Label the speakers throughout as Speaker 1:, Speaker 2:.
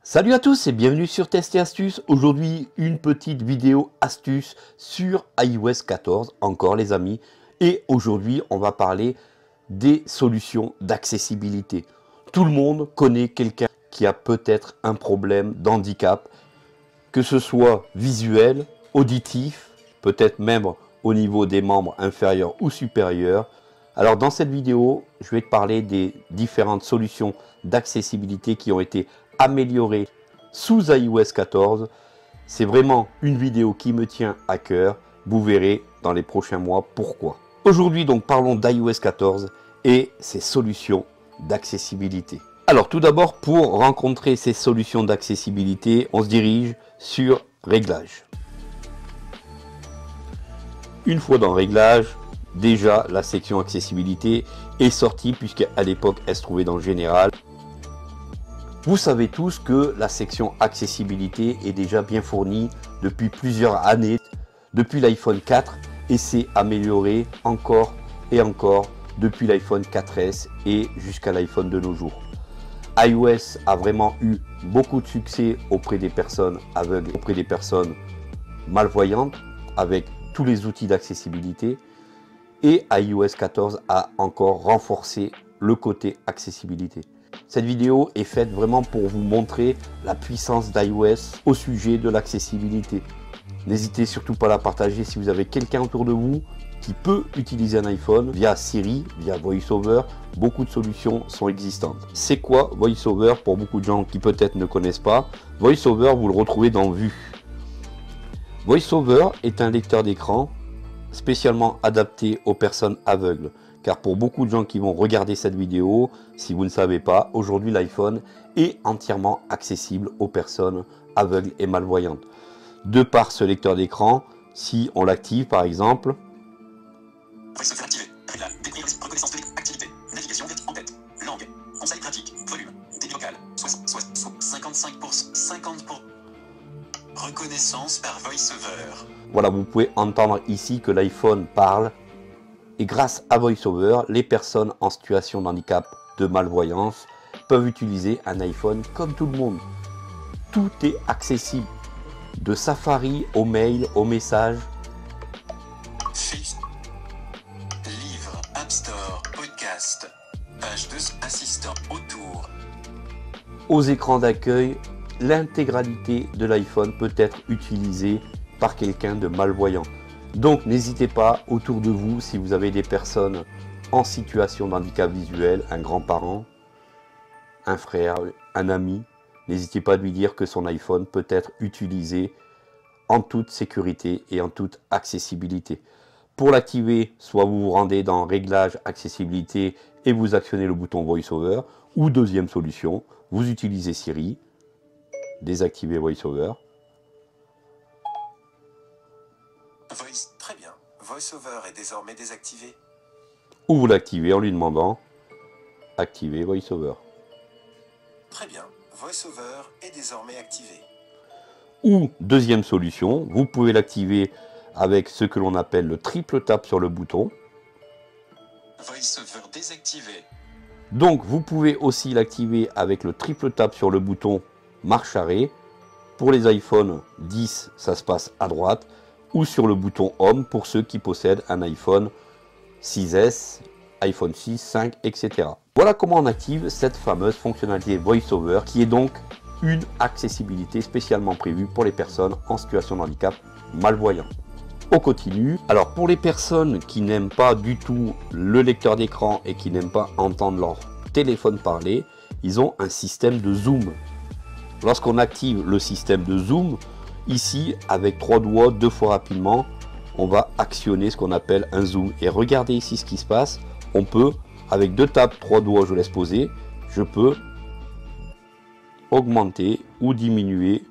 Speaker 1: Salut à tous et bienvenue sur Test et Astuces. Aujourd'hui, une petite vidéo astuce sur iOS 14, encore les amis. Et aujourd'hui, on va parler des solutions d'accessibilité. Tout le monde connaît quelqu'un qui a peut-être un problème d'handicap, que ce soit visuel, auditif, peut-être même au niveau des membres inférieurs ou supérieurs. Alors dans cette vidéo, je vais te parler des différentes solutions d'accessibilité qui ont été améliorées sous iOS 14. C'est vraiment une vidéo qui me tient à cœur. Vous verrez dans les prochains mois pourquoi. Aujourd'hui donc parlons d'iOS 14 et ses solutions d'accessibilité. Alors tout d'abord, pour rencontrer ces solutions d'accessibilité, on se dirige sur Réglages. Une fois dans Réglages, déjà la section accessibilité est sortie puisqu'à l'époque elle se trouvait dans le général. Vous savez tous que la section accessibilité est déjà bien fournie depuis plusieurs années, depuis l'iPhone 4, et s'est améliorée encore et encore depuis l'iPhone 4S et jusqu'à l'iPhone de nos jours. iOS a vraiment eu beaucoup de succès auprès des personnes aveugles, auprès des personnes malvoyantes, avec tous les outils d'accessibilité. Et iOS 14 a encore renforcé le côté accessibilité. Cette vidéo est faite vraiment pour vous montrer la puissance d'iOS au sujet de l'accessibilité. N'hésitez surtout pas à la partager si vous avez quelqu'un autour de vous qui peut utiliser un iPhone via Siri, via VoiceOver. Beaucoup de solutions sont existantes. C'est quoi VoiceOver pour beaucoup de gens qui peut-être ne connaissent pas? VoiceOver, vous le retrouvez dans Vue. VoiceOver est un lecteur d'écran spécialement adapté aux personnes aveugles. Car pour beaucoup de gens qui vont regarder cette vidéo, si vous ne savez pas, aujourd'hui l'iPhone est entièrement accessible aux personnes aveugles et malvoyantes. De par ce lecteur d'écran, si on l'active par exemple,
Speaker 2: VoiceOver activé, réglage, décrire, reconnaissance de activité, navigation en tête, langue, conseil pratique, volume, débit local, 55%, 50%. Reconnaissance par VoiceOver.
Speaker 1: Voilà, vous pouvez entendre ici que l'iPhone parle. Et grâce à VoiceOver, les personnes en situation de handicap, de malvoyance, peuvent utiliser un iPhone comme tout le monde. Tout est accessible, de Safari au mail, au message.
Speaker 2: Fixe, livre, App Store, podcast, page 2, assistant, autour.
Speaker 1: Aux écrans d'accueil, l'intégralité de l'iPhone peut être utilisée par quelqu'un de malvoyant. Donc n'hésitez pas autour de vous, si vous avez des personnes en situation de handicap visuel, un grand-parent, un frère, un ami, n'hésitez pas à lui dire que son iPhone peut être utilisé en toute sécurité et en toute accessibilité. Pour l'activer, soit vous vous rendez dans Réglages, accessibilité et vous actionnez le bouton VoiceOver, ou deuxième solution, vous utilisez Siri, désactivez VoiceOver.
Speaker 2: Très bien. VoiceOver est désormais désactivé.
Speaker 1: Ou vous l'activez en lui demandant activer VoiceOver.
Speaker 2: Très bien. VoiceOver est désormais activé.
Speaker 1: Ou deuxième solution, vous pouvez l'activer avec ce que l'on appelle le triple tap sur le bouton.
Speaker 2: VoiceOver désactivé.
Speaker 1: Donc vous pouvez aussi l'activer avec le triple tap sur le bouton marche arrêt. Pour les iPhone 10, ça se passe à droite. Ou sur le bouton Home pour ceux qui possèdent un iPhone 6S, iPhone 6, 5, etc. Voilà comment on active cette fameuse fonctionnalité VoiceOver qui est donc une accessibilité spécialement prévue pour les personnes en situation de handicap malvoyant. On continue. Alors pour les personnes qui n'aiment pas du tout le lecteur d'écran et qui n'aiment pas entendre leur téléphone parler, ils ont un système de zoom. Lorsqu'on active le système de zoom, ici, avec 3 doigts, 2 fois rapidement, on va actionner ce qu'on appelle un zoom. Et regardez ici ce qui se passe. On peut, avec 2 tapes, 3 doigts, je laisse poser, je peux augmenter ou diminuer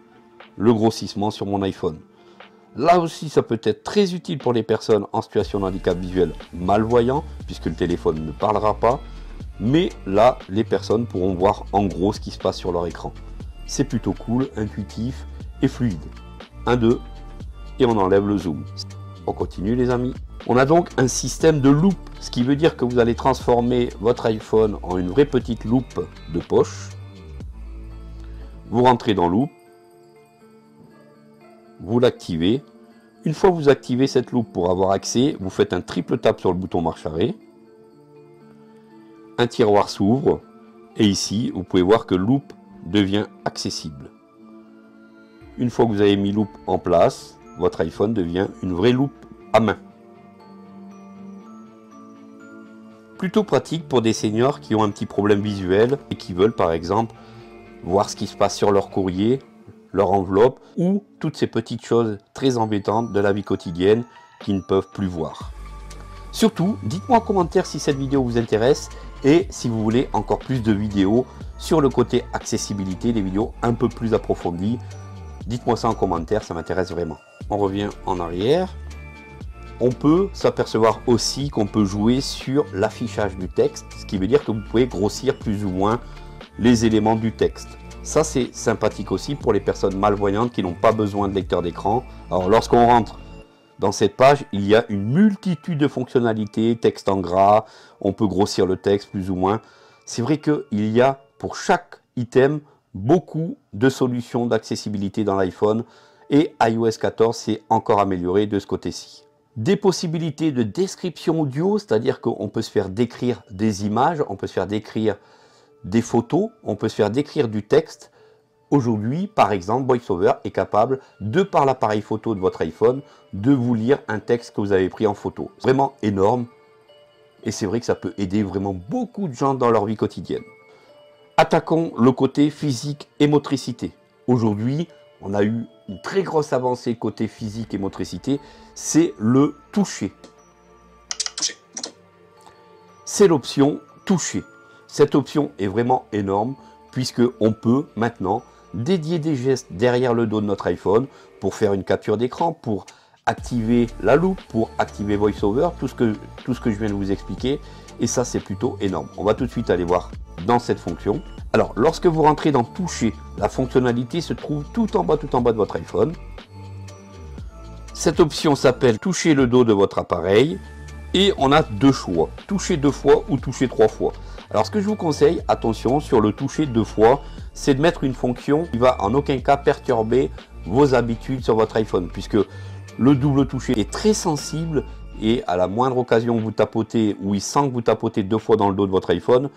Speaker 1: le grossissement sur mon iPhone. Là aussi, ça peut être très utile pour les personnes en situation de handicap visuel malvoyant, puisque le téléphone ne parlera pas. Mais là, les personnes pourront voir en gros ce qui se passe sur leur écran. C'est plutôt cool, intuitif et fluide. 1, 2, et on enlève le zoom. On continue les amis. On a donc un système de loupe, ce qui veut dire que vous allez transformer votre iPhone en une vraie petite loupe de poche. Vous rentrez dans Loop, vous l'activez. Une fois que vous activez cette loupe pour avoir accès, vous faites un triple tap sur le bouton marche arrêt. Un tiroir s'ouvre et ici, vous pouvez voir que Loop devient accessible. Une fois que vous avez mis Loop en place, votre iPhone devient une vraie loupe à main. Plutôt pratique pour des seniors qui ont un petit problème visuel et qui veulent par exemple voir ce qui se passe sur leur courrier, leur enveloppe ou toutes ces petites choses très embêtantes de la vie quotidienne qu'ils ne peuvent plus voir. Surtout, dites-moi en commentaire si cette vidéo vous intéresse et si vous voulez encore plus de vidéos sur le côté accessibilité, des vidéos un peu plus approfondies. Dites-moi ça en commentaire, ça m'intéresse vraiment. On revient en arrière. On peut s'apercevoir aussi qu'on peut jouer sur l'affichage du texte, ce qui veut dire que vous pouvez grossir plus ou moins les éléments du texte. Ça, c'est sympathique aussi pour les personnes malvoyantes qui n'ont pas besoin de lecteur d'écran. Alors, lorsqu'on rentre dans cette page, il y a une multitude de fonctionnalités, texte en gras, on peut grossir le texte plus ou moins. C'est vrai qu'il y a pour chaque item beaucoup de solutions d'accessibilité dans l'iPhone et iOS 14 s'est encore amélioré de ce côté-ci. Des possibilités de description audio, c'est-à-dire qu'on peut se faire décrire des images, on peut se faire décrire des photos, on peut se faire décrire du texte. Aujourd'hui, par exemple, VoiceOver est capable, de par l'appareil photo de votre iPhone, de vous lire un texte que vous avez pris en photo. C'est vraiment énorme et c'est vrai que ça peut aider vraiment beaucoup de gens dans leur vie quotidienne. Attaquons le côté physique et motricité. Aujourd'hui, on a eu une très grosse avancée côté physique et motricité, c'est le toucher.
Speaker 2: Toucher. Bouton.
Speaker 1: C'est l'option toucher. Cette option est vraiment énorme puisque on peut maintenant dédier des gestes derrière le dos de notre iPhone pour faire une capture d'écran, pour activer la loupe, pour activer VoiceOver, tout ce que je viens de vous expliquer. Et ça, c'est plutôt énorme. On va tout de suite aller voir dans cette fonction. Alors, lorsque vous rentrez dans toucher, la fonctionnalité se trouve tout en bas de votre iPhone. Cette option s'appelle toucher le dos de votre appareil et on a deux choix, toucher 2 fois ou toucher 3 fois. Alors, ce que je vous conseille, attention, sur le toucher 2 fois, c'est de mettre une fonction qui va en aucun cas perturber vos habitudes sur votre iPhone, puisque le double toucher est très sensible et à la moindre occasion que vous tapotez ou il sent que vous tapotez 2 fois dans le dos de votre iPhone,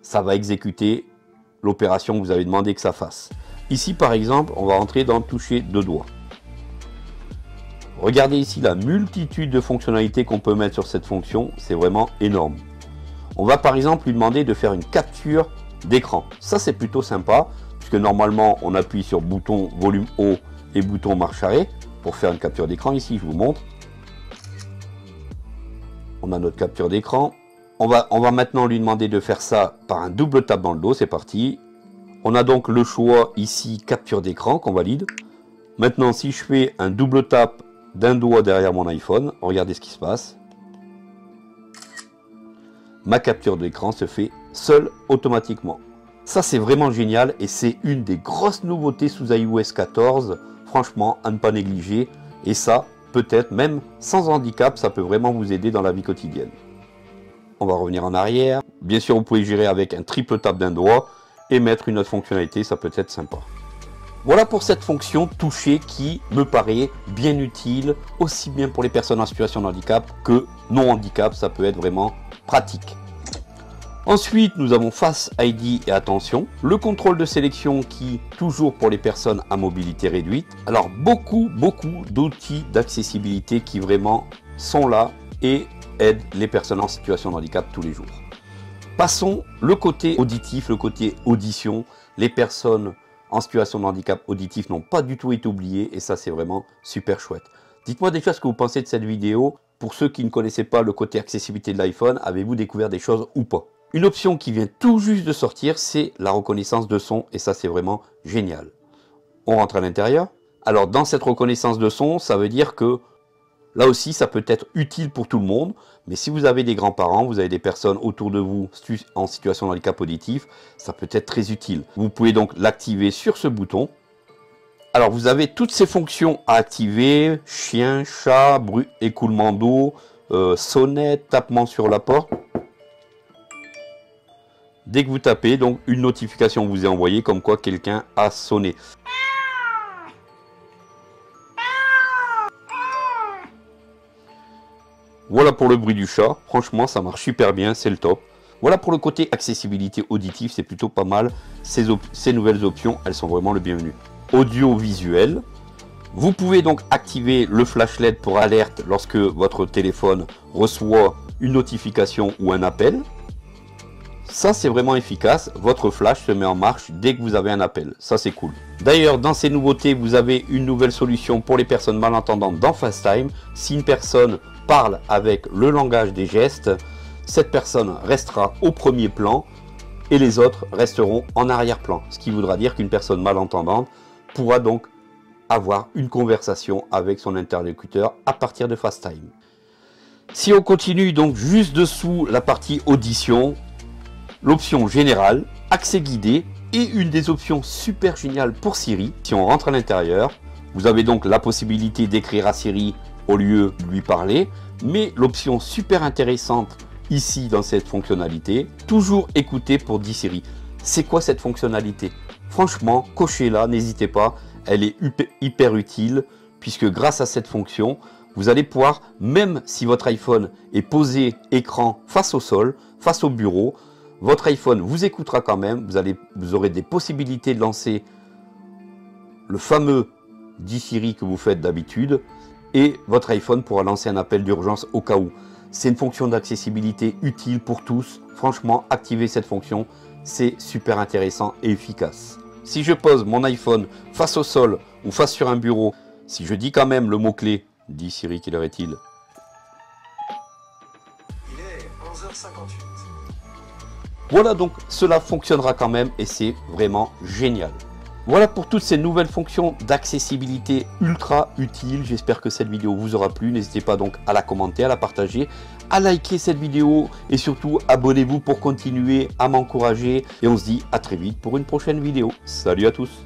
Speaker 1: ça va exécuter l'opération que vous avez demandé que ça fasse. Ici, par exemple, on va rentrer dans le toucher 2 doigts. Regardez ici la multitude de fonctionnalités qu'on peut mettre sur cette fonction, c'est vraiment énorme. On va par exemple lui demander de faire une capture d'écran. Ça, c'est plutôt sympa, puisque normalement, on appuie sur bouton volume haut et bouton marche arrêt pour faire une capture d'écran. Ici, je vous montre. On a notre capture d'écran. On va maintenant lui demander de faire ça par un double tap dans le dos. C'est parti. On a donc le choix ici, capture d'écran qu'on valide. Maintenant, si je fais un double tap d'un doigt derrière mon iPhone, regardez ce qui se passe. Ma capture d'écran se fait seule automatiquement. Ça, c'est vraiment génial et c'est une des grosses nouveautés sous iOS 14. Franchement, à ne pas négliger. Et ça, peut-être même sans handicap, ça peut vraiment vous aider dans la vie quotidienne. On va revenir en arrière. Bien sûr, vous pouvez gérer avec un triple tap d'un doigt et mettre une autre fonctionnalité, ça peut être sympa. Voilà pour cette fonction toucher qui me paraît bien utile, aussi bien pour les personnes en situation de handicap que non handicap, ça peut être vraiment pratique. Ensuite, nous avons Face ID et attention, le contrôle de sélection qui, toujours pour les personnes à mobilité réduite. Alors, beaucoup d'outils d'accessibilité qui vraiment sont là et aident les personnes en situation de handicap tous les jours. Passons le côté auditif, le côté audition. Les personnes en situation de handicap auditif n'ont pas du tout été oubliées et ça, c'est vraiment super chouette. Dites-moi déjà ce que vous pensez de cette vidéo. Pour ceux qui ne connaissaient pas le côté accessibilité de l'iPhone, avez-vous découvert des choses ou pas? Une option qui vient tout juste de sortir, c'est la reconnaissance de son et ça, c'est vraiment génial. On rentre à l'intérieur. Alors, dans cette reconnaissance de son, ça veut dire que là aussi, ça peut être utile pour tout le monde. Mais si vous avez des grands-parents, vous avez des personnes autour de vous en situation de handicap auditif, ça peut être très utile. Vous pouvez donc l'activer sur ce bouton. Alors, vous avez toutes ces fonctions à activer. Chien, chat, bruit, écoulement d'eau, sonnette, tapement sur la porte. Dès que vous tapez, donc une notification vous est envoyée comme quoi quelqu'un a sonné. Voilà pour le bruit du chat. Franchement, ça marche super bien, c'est le top. Voilà pour le côté accessibilité auditive, c'est plutôt pas mal. Ces nouvelles options, elles sont vraiment le bienvenu. Audiovisuel. Vous pouvez donc activer le flash LED pour alerte lorsque votre téléphone reçoit une notification ou un appel. Ça, c'est vraiment efficace. Votre flash se met en marche dès que vous avez un appel. Ça, c'est cool. D'ailleurs, dans ces nouveautés, vous avez une nouvelle solution pour les personnes malentendantes dans FaceTime. Si une personne parle avec le langage des gestes, cette personne restera au premier plan et les autres resteront en arrière-plan. Ce qui voudra dire qu'une personne malentendante pourra donc avoir une conversation avec son interlocuteur à partir de FaceTime. Si on continue donc juste dessous la partie audition, l'option générale, accès guidé et une des options super géniales pour Siri. Si on rentre à l'intérieur, vous avez donc la possibilité d'écrire à Siri au lieu de lui parler, mais l'option super intéressante ici dans cette fonctionnalité, toujours écouter pour dire Siri. C'est quoi cette fonctionnalité? Franchement, cochez-la, n'hésitez pas, elle est hyper utile puisque grâce à cette fonction, vous allez pouvoir, même si votre iPhone est posé écran face au sol, face au bureau, votre iPhone vous écoutera quand même, vous aurez des possibilités de lancer le fameux dis Siri que vous faites d'habitude et votre iPhone pourra lancer un appel d'urgence au cas où. C'est une fonction d'accessibilité utile pour tous. Franchement, activer cette fonction, c'est super intéressant et efficace. Si je pose mon iPhone face au sol ou face sur un bureau, si je dis quand même le mot-clé, dis Siri, quelle heure est-il?
Speaker 3: Il est 11h58.
Speaker 1: Voilà, donc cela fonctionnera quand même et c'est vraiment génial. Voilà pour toutes ces nouvelles fonctions d'accessibilité ultra utiles. J'espère que cette vidéo vous aura plu. N'hésitez pas donc à la commenter, à la partager, à liker cette vidéo et surtout abonnez-vous pour continuer à m'encourager. Et on se dit à très vite pour une prochaine vidéo. Salut à tous!